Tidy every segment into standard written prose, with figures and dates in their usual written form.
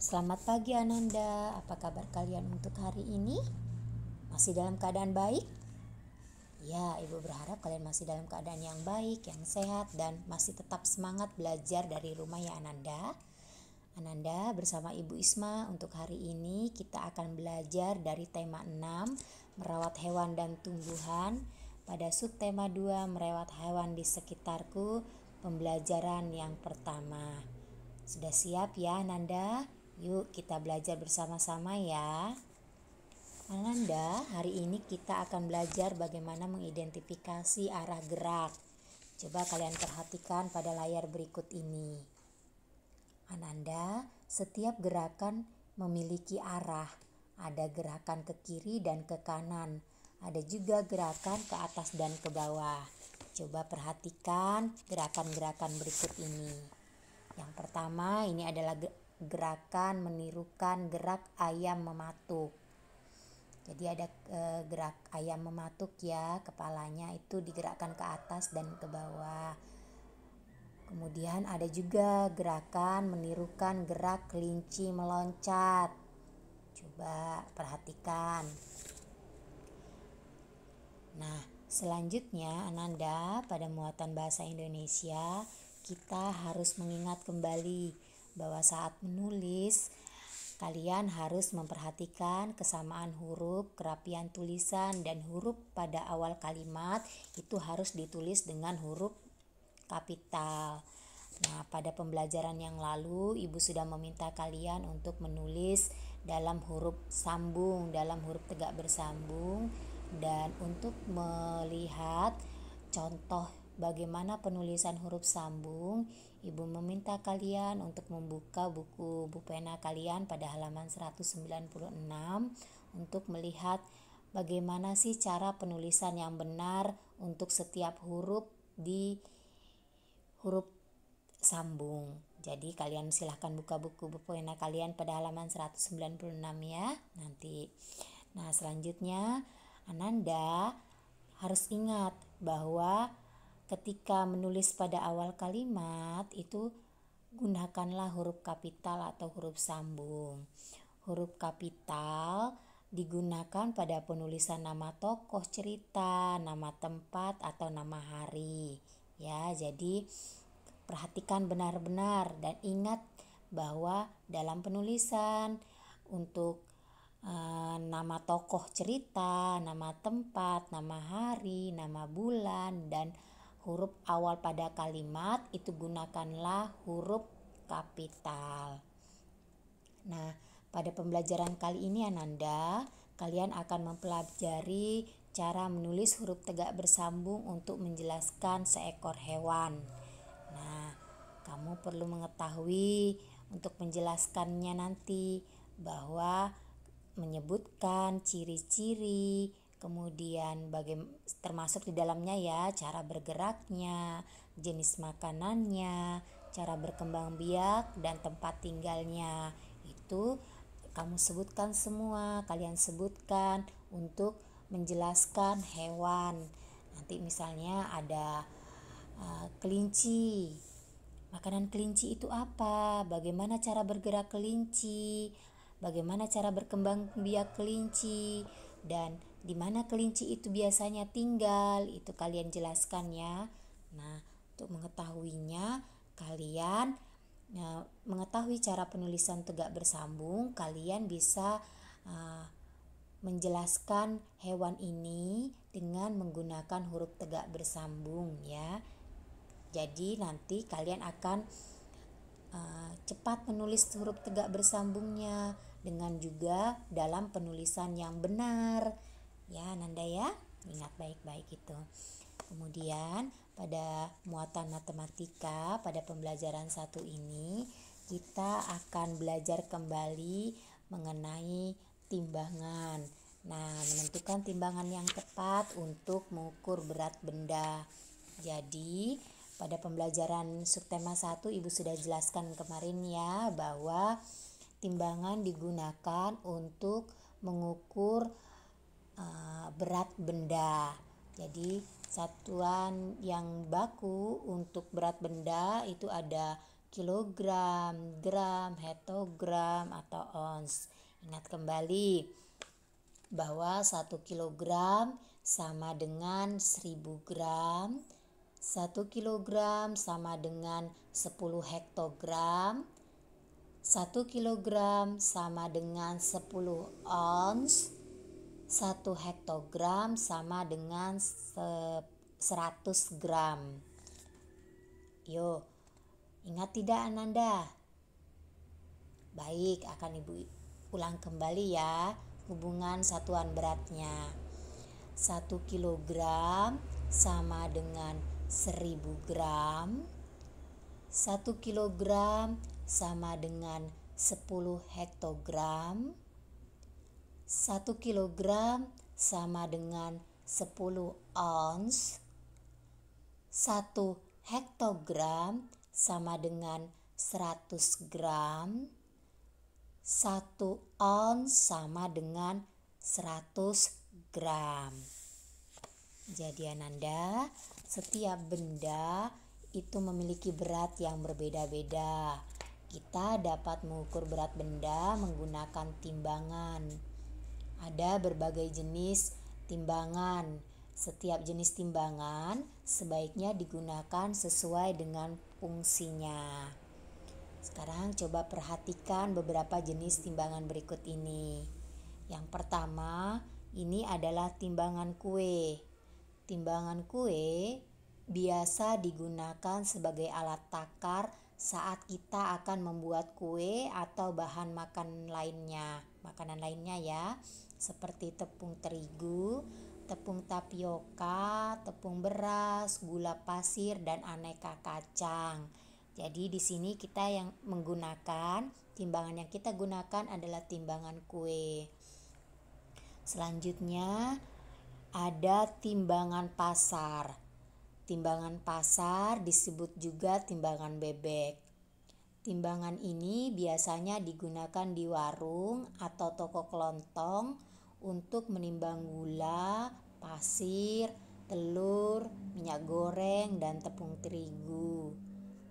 Selamat pagi Ananda, apa kabar kalian untuk hari ini? Masih dalam keadaan baik? Ya, Ibu berharap kalian masih dalam keadaan yang baik, yang sehat, dan masih tetap semangat belajar dari rumah ya Ananda. Ananda bersama Ibu Isma untuk hari ini kita akan belajar dari tema 6, merawat hewan dan tumbuhan. Pada subtema 2, merawat hewan di sekitarku, pembelajaran yang pertama. Sudah siap ya Ananda? Yuk kita belajar bersama-sama ya. Ananda, hari ini kita akan belajar bagaimana mengidentifikasi arah gerak. Coba kalian perhatikan pada layar berikut ini. Ananda, setiap gerakan memiliki arah. Ada gerakan ke kiri dan ke kanan. Ada juga gerakan ke atas dan ke bawah. Coba perhatikan gerakan-gerakan berikut ini. Yang pertama ini adalah gerakan menirukan gerak ayam mematuk. Jadi ada gerak ayam mematuk ya, kepalanya itu digerakkan ke atas dan ke bawah. Kemudian ada juga gerakan menirukan gerak kelinci meloncat. Coba perhatikan. Nah, selanjutnya Ananda, pada muatan bahasa Indonesia kita harus mengingat kembali bahwa saat menulis kalian harus memperhatikan kesamaan huruf, kerapian tulisan, dan huruf pada awal kalimat itu harus ditulis dengan huruf kapital. Nah, pada pembelajaran yang lalu Ibu sudah meminta kalian untuk menulis dalam huruf sambung, dalam huruf tegak bersambung. Dan untuk melihat contoh bagaimana penulisan huruf sambung, Ibu meminta kalian untuk membuka buku pena kalian pada halaman 196 untuk melihat bagaimana sih cara penulisan yang benar untuk setiap huruf di huruf sambung. Jadi kalian silahkan buka buku pena kalian pada halaman 196 ya nanti. Nah, selanjutnya Ananda harus ingat bahwa ketika menulis pada awal kalimat itu gunakanlah huruf kapital atau huruf sambung. Huruf kapital digunakan pada penulisan nama tokoh cerita, nama tempat, atau nama hari. Ya, jadi perhatikan benar-benar dan ingat bahwa dalam penulisan untuk nama tokoh cerita, nama tempat, nama hari, nama bulan, dan huruf awal pada kalimat itu gunakanlah huruf kapital. Nah, pada pembelajaran kali ini Ananda, kalian akan mempelajari cara menulis huruf tegak bersambung untuk menjelaskan seekor hewan. Nah, kamu perlu mengetahui untuk menjelaskannya nanti bahwa menyebutkan ciri-ciri, kemudian termasuk di dalamnya ya cara bergeraknya, jenis makanannya, cara berkembang biak, dan tempat tinggalnya. Itu kamu sebutkan semua, kalian sebutkan untuk menjelaskan hewan. Nanti misalnya ada kelinci. Makanan kelinci itu apa? Bagaimana cara bergerak kelinci? Bagaimana cara berkembang biak kelinci? Dan di mana kelinci itu biasanya tinggal? Itu kalian jelaskan ya. Nah, untuk mengetahuinya, kalian mengetahui cara penulisan tegak bersambung, kalian bisa menjelaskan hewan ini dengan menggunakan huruf tegak bersambung ya. Jadi nanti kalian akan cepat menulis huruf tegak bersambungnya dengan juga dalam penulisan yang benar ya Nanda ya, ingat baik-baik itu. Kemudian pada muatan matematika pada pembelajaran 1 ini kita akan belajar kembali mengenai timbangan. Nah, menentukan timbangan yang tepat untuk mengukur berat benda. Jadi pada pembelajaran subtema 1 Ibu sudah jelaskan kemarin ya bahwa timbangan digunakan untuk mengukur berat benda. Jadi satuan yang baku untuk berat benda itu ada kilogram, gram, hektogram, atau ons. Ingat kembali bahwa 1 kilogram sama dengan 1000 gram, 1 kilogram sama dengan 10 hektogram, 1 kilogram sama dengan 10 ons, 1 hektogram sama dengan 100 gram. Yo, ingat tidak Ananda? Baik, akan Ibu ulang kembali ya hubungan satuan beratnya. 1 kilogram sama dengan 1000 gram, 1 kilogram sama dengan 10 hektogram, 1 kilogram sama dengan 10 ons, 1 hektogram sama dengan 100 gram, 1 ons sama dengan 100 gram. Jadi Ananda, setiap benda itu memiliki berat yang berbeda-beda. Kita dapat mengukur berat benda menggunakan timbangan. Ada berbagai jenis timbangan. Setiap jenis timbangan sebaiknya digunakan sesuai dengan fungsinya. Sekarang coba perhatikan beberapa jenis timbangan berikut ini. Yang pertama, ini adalah timbangan kue. Timbangan kue biasa digunakan sebagai alat takar saat kita akan membuat kue atau bahan makanan lainnya ya, seperti tepung terigu, tepung tapioka, tepung beras, gula pasir, dan aneka kacang. Jadi di sini kita yang menggunakan timbangan yang kita gunakan adalah timbangan kue. Selanjutnya ada timbangan pasar. Timbangan pasar disebut juga timbangan bebek. Timbangan ini biasanya digunakan di warung atau toko kelontong untuk menimbang gula, pasir, telur, minyak goreng, dan tepung terigu.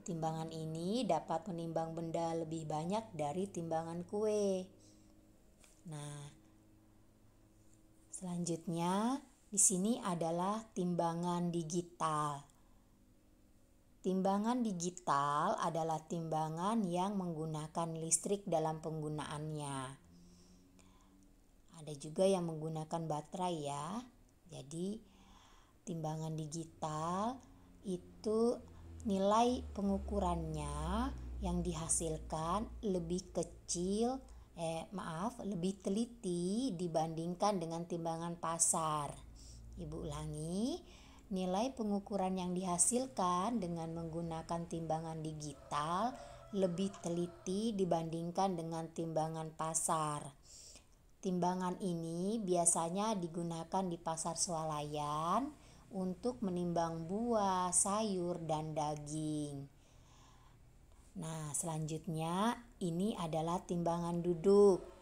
Timbangan ini dapat menimbang benda lebih banyak dari timbangan kue. Nah, selanjutnya di sini adalah timbangan digital. Timbangan digital adalah timbangan yang menggunakan listrik dalam penggunaannya. Ada juga yang menggunakan baterai ya. Jadi timbangan digital itu nilai pengukurannya yang dihasilkan lebih lebih teliti dibandingkan dengan timbangan pasar. Ibu ulangi, nilai pengukuran yang dihasilkan dengan menggunakan timbangan digital lebih teliti dibandingkan dengan timbangan pasar. Timbangan ini biasanya digunakan di pasar swalayan untuk menimbang buah, sayur, dan daging. Nah, selanjutnya ini adalah timbangan duduk.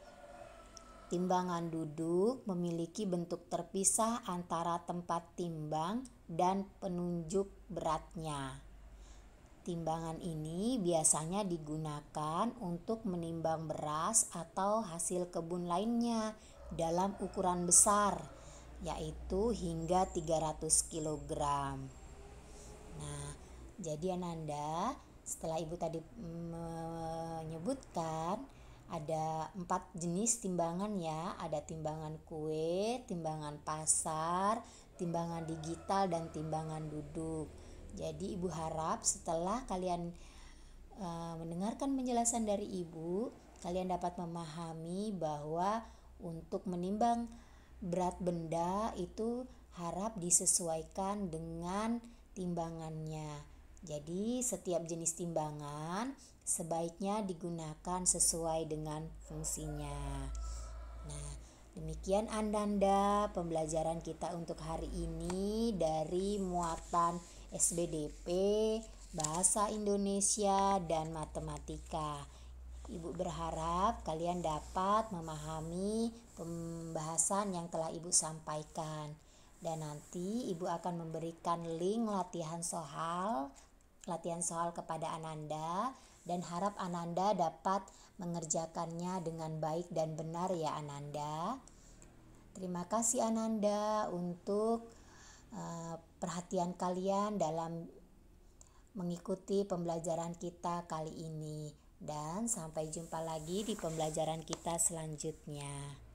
Timbangan duduk memiliki bentuk terpisah antara tempat timbang dan penunjuk beratnya. Timbangan ini biasanya digunakan untuk menimbang beras atau hasil kebun lainnya dalam ukuran besar, yaitu hingga 300 kg. Nah, jadi Ananda, setelah Ibu tadi menyebutkan ada 4 jenis timbangan ya, ada timbangan kue, timbangan pasar, timbangan digital, dan timbangan duduk. Jadi Ibu harap setelah kalian mendengarkan penjelasan dari Ibu, kalian dapat memahami bahwa untuk menimbang berat benda itu harap disesuaikan dengan timbangannya. Jadi setiap jenis timbangan sebaiknya digunakan sesuai dengan fungsinya. Nah, demikian Ananda pembelajaran kita untuk hari ini dari muatan SBDP, Bahasa Indonesia, dan Matematika. Ibu berharap kalian dapat memahami pembahasan yang telah Ibu sampaikan. Dan nanti Ibu akan memberikan link latihan soal kepada Ananda dan harap Ananda dapat mengerjakannya dengan baik dan benar ya Ananda. Terima kasih Ananda untuk perhatian kalian dalam mengikuti pembelajaran kita kali ini, dan sampai jumpa lagi di pembelajaran kita selanjutnya.